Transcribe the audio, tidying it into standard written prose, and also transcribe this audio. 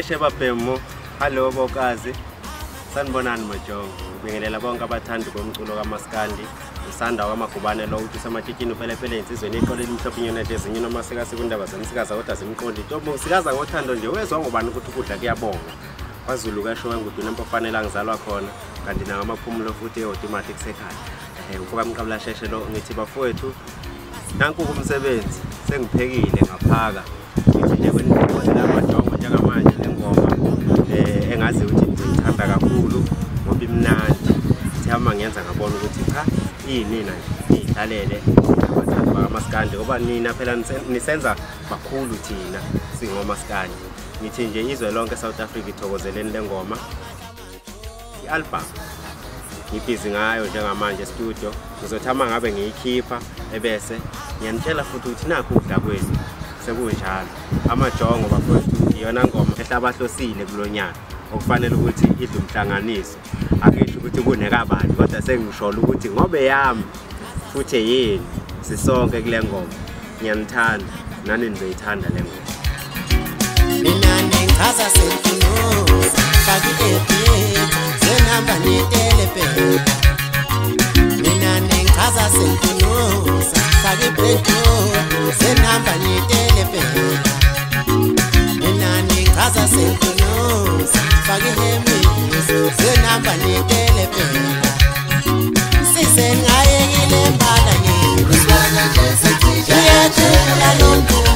Sheshe bapemo, hello bokazi. Sanibonani Majongo. Ngibingelela bonke abathandi bomculo kaMaskandi. Sanda wa Magubane lo uthi samatshitshini upelepele insizweni iqole elimhlophe inyonete ezinye noma sikase kundaba zemsikaza kodwa zimqondi. Tobo sikaza ngothando nje wezwa ngobani ukuthi ukudla kuyabonga. KwaZulu kasho nguduna empofanele angizalwa khona kanti na amaphumulo futhi eautomatic sekhaya. Ufoka mqabula Sheshe lo ngithi bafowethu nanku kumsebenzi sengiphekile ngaphaka. Ngithi nje kwenikola Majongo njengamanje lengoma engazi ukuthi ngithanda kakhulu ngoba imnandi. Sihamba ngenza ngabona ukuthi cha nina idlalele abathandi bakaMaskandi ngoba nina phela nisenza kakhulu thina singoMaskandi. Ngithi nje izwe lonke South Africa ithokozeleni lengoma. I-album ngibhizi ngayo njengamanje studio ngizothama ngabe ngiyikhipha ebese ngiyanitshela futhi ukuthi nakho ukudla kwethu sekunjalo. AMajongo bafowethu iyona ngoma ehlabahlosile kulonyaka okufanele ukuthi idle umhlanganiso. Akisho ukuthi kunekabani kodwa sengishola ukuthi ngobe yami futhi yini sisonke kule ngoma. Ngiyanithanda nani nizoyithanda le ngoma. Mina ngichaza sentulo faki ephethe senamba nitelephe. Mina ngichaza sentulo faki ephethe senamba nitelephe. Mina ngichaza sentulo faki hemi senamba nitelephe. Sise ngayekile mbala ngini kuswana nje sethi yethu la lo mculo